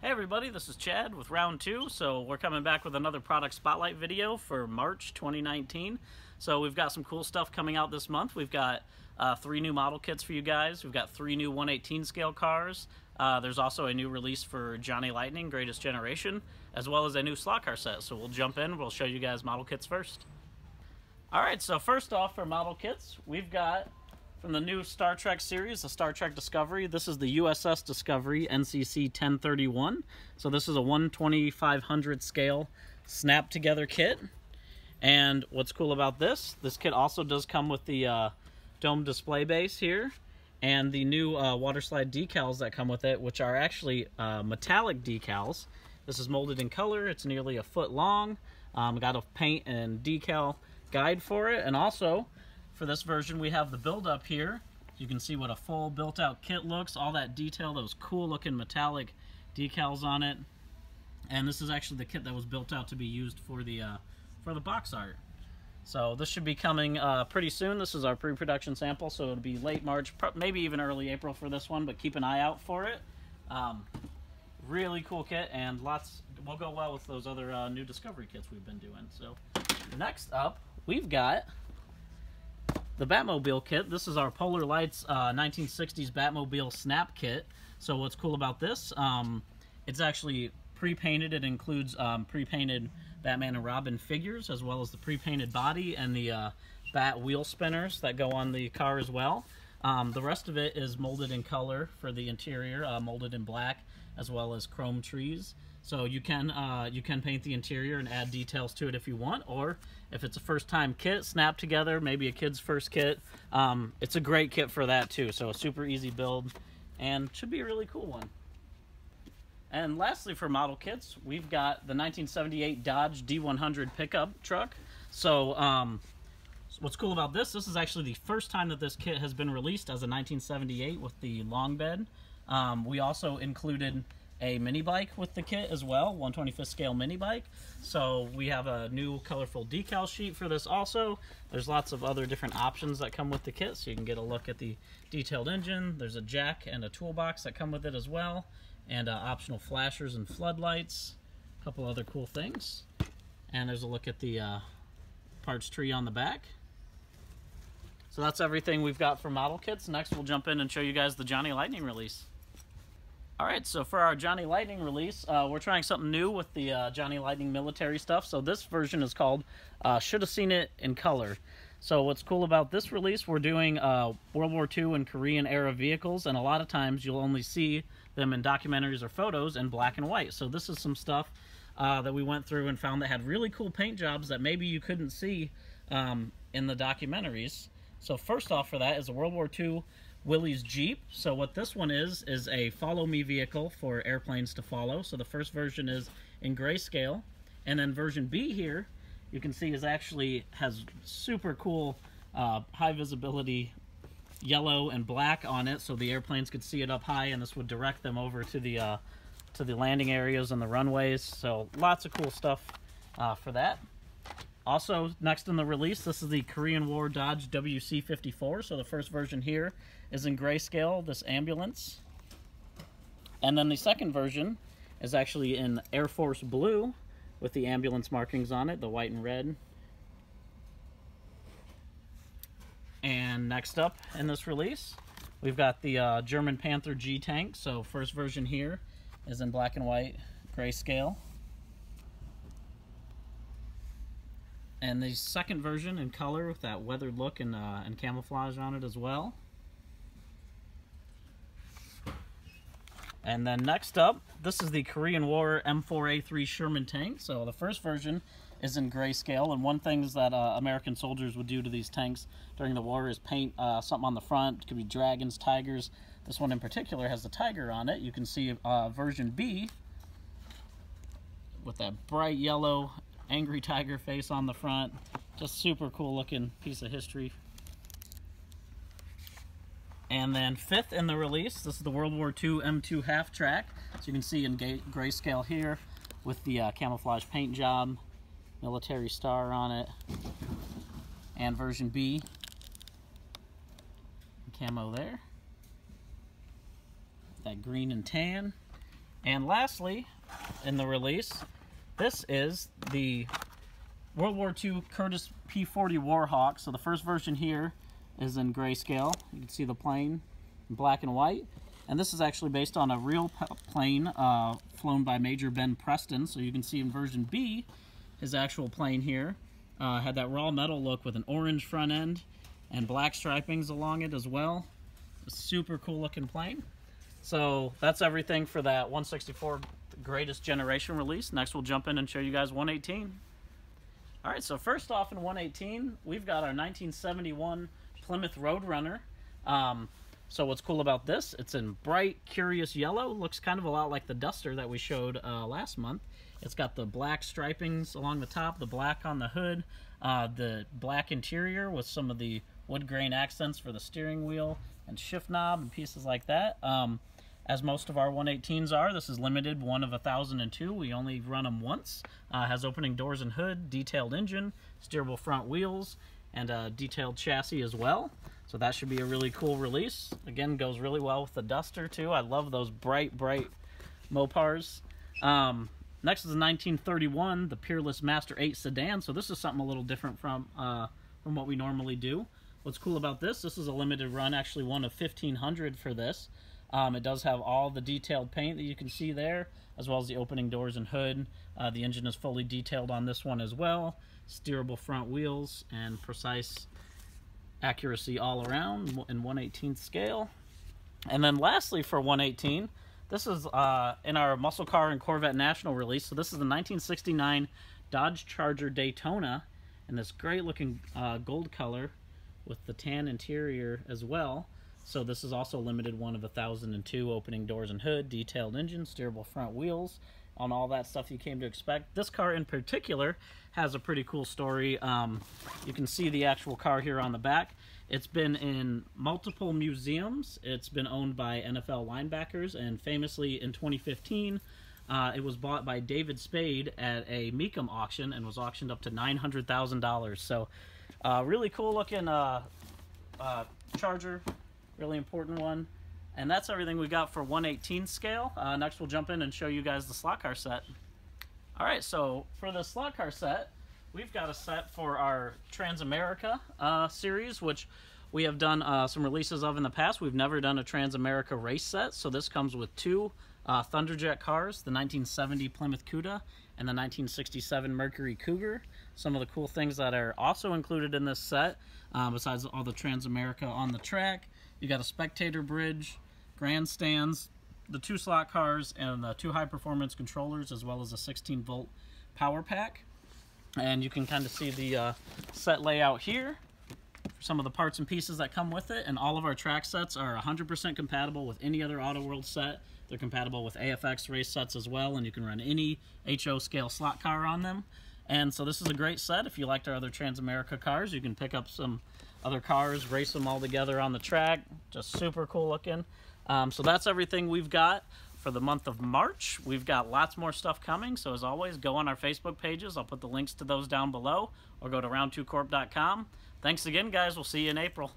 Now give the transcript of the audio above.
Hey everybody, this is Chad with round 2. So we're coming back with another product spotlight video for March 2019. So we've got some cool stuff coming out this month. We've got 3 new model kits for you guys. We've got 3 new 1/18 scale cars. There's also a new release for Johnny Lightning Greatest Generation, as well as a new slot car set. So we'll jump in, we'll show you guys model kits first. Alright, so first off for model kits, we've got from the new Star Trek series, the Star Trek Discovery. This is the USS Discovery NCC 1031. So this is a 1/2500 scale snap together kit. And what's cool about this kit also does come with the dome display base here and the new water slide decals that come with it, which are actually metallic decals. This is molded in color. It's nearly a foot long. Got a paint and decal guide for it, and also for this version, we have the build-up here. You can see what a full built-out kit looks, all that detail, those cool-looking metallic decals on it. And this is actually the kit that was built out to be used for the box art. So this should be coming pretty soon. This is our pre-production sample, so it'll be late March, maybe even early April for this one, but keep an eye out for it. Really cool kit, and will go well with those other new Discovery kits we've been doing. So next up, we've got the Batmobile kit. This is our Polar Lights 1960s Batmobile Snap kit. So what's cool about this, it's actually pre-painted. It includes pre-painted Batman and Robin figures, as well as the pre-painted body and the bat wheel spinners that go on the car as well. The rest of it is molded in color for the interior, molded in black, as well as chrome trees. So you can paint the interior and add details to it if you want, or if it's a first-time kit, snap together, maybe a kid's first kit, it's a great kit for that too. So a super easy build, and should be a really cool one. And lastly, for model kits, we've got the 1978 Dodge D100 pickup truck. So what's cool about this is actually the first time that this kit has been released as a 1978 with the long bed. We also included a mini bike with the kit as well, 1/25th scale mini bike. So we have a new colorful decal sheet for this also. There's lots of other different options that come with the kit, so you can get a look at the detailed engine. There's a jack and a toolbox that come with it as well, and optional flashers and floodlights, a couple other cool things. And there's a look at the parts tree on the back. So that's everything we've got for model kits. Next we'll jump in and show you guys the Johnny Lightning release. Alright, so for our Johnny Lightning release, we're trying something new with the Johnny Lightning military stuff. So this version is called Should Have Seen It in Color. So what's cool about this release, we're doing World War II and Korean era vehicles, and a lot of times you'll only see them in documentaries or photos in black and white. So this is some stuff that we went through and found that had really cool paint jobs that maybe you couldn't see in the documentaries. So first off for that is a World War II Willys Jeep. So what this one is a follow me vehicle for airplanes to follow. So the first version is in grayscale, and then version B here you can see has super cool high visibility yellow and black on it, so the airplanes could see it up high, and this would direct them over to the landing areas and the runways. So lots of cool stuff for that. Also, next in the release, this is the Korean War Dodge WC-54. So the first version here is in grayscale, this ambulance. And then the second version is actually in Air Force Blue with the ambulance markings on it, the white and red. And next up in this release, we've got the German Panther G tank. So first version here is in black and white grayscale. And the second version in color with that weathered look and camouflage on it as well. And then next up, this is the Korean War M4A3 Sherman tank. So the first version is in grayscale, and one thing that American soldiers would do to these tanks during the war is paint something on the front. It could be dragons, tigers. This one in particular has a tiger on it. You can see version B with that bright yellow angry tiger face on the front. Just super cool looking piece of history. And then fifth in the release, this is the World War II M2 half track. So you can see in grayscale here with the camouflage paint job, military star on it, and version B, camo there. That green and tan. And lastly, in the release, this is the World War II Curtiss P-40 Warhawk. So the first version here is in grayscale. You can see the plane in black and white. And this is actually based on a real plane flown by Major Ben Preston. So you can see in version B, his actual plane here had that raw metal look with an orange front end and black stripings along it as well. A super cool looking plane. So that's everything for that 164 Greatest Generation release. Next we'll jump in and show you guys 118. Alright, so first off in 118, we've got our 1971 Plymouth Roadrunner. So what's cool about this, it's in bright, curious yellow. Looks kind of a lot like the Duster that we showed last month. It's got the black stripings along the top, the black on the hood, the black interior with some of the wood grain accents for the steering wheel and shift knob and pieces like that. As most of our 118s are, this is limited, one of 1,002. We only run them once. Has opening doors and hood, detailed engine, steerable front wheels, and a detailed chassis as well. So that should be a really cool release. Again, goes really well with the Duster too. I love those bright Mopars. Next is the 1931, the Peerless Master 8 sedan. So this is something a little different from what we normally do. What's cool about this is a limited run, actually one of 1,500 for this. It does have all the detailed paint that you can see there, as well as the opening doors and hood. The engine is fully detailed on this one as well. Steerable front wheels and precise accuracy all around in 1/18th scale. And then lastly for 118, this is in our Muscle Car and Corvette National release. So this is the 1969 Dodge Charger Daytona in this great looking gold color with the tan interior as well. So this is also limited one of 1,002, opening doors and hood, detailed engine, steerable front wheels, on all that stuff you came to expect. This car in particular has a pretty cool story. You can see the actual car here on the back. It's been in multiple museums. It's been owned by NFL linebackers, and famously in 2015, it was bought by David Spade at a Mecum auction and was auctioned up to $900,000. So really cool looking Charger. Really important one. And that's everything we got for 1/18 scale. Next we'll jump in and show you guys the slot car set. Alright, so for the slot car set, we've got a set for our Transamerica series, which we have done some releases of in the past. We've never done a Transamerica race set, so this comes with two Thunderjet cars, the 1970 Plymouth Cuda and the 1967 Mercury Cougar. Some of the cool things that are also included in this set, besides all the Transamerica on the track, you got a spectator bridge, grandstands, the two slot cars, and the two high-performance controllers, as well as a 16-volt power pack. And you can kind of see the set layout here for some of the parts and pieces that come with it. And all of our track sets are 100% compatible with any other Auto World set. They're compatible with AFX race sets as well, and you can run any HO scale slot car on them. And so this is a great set. If you liked our other Transamerica cars, you can pick up some other cars, race them all together on the track. Just super cool looking. So that's everything we've got for the month of March. We've got lots more stuff coming, so as always, go on our Facebook pages. I'll put the links to those down below, or go to round2corp.com. Thanks again, guys. We'll see you in April.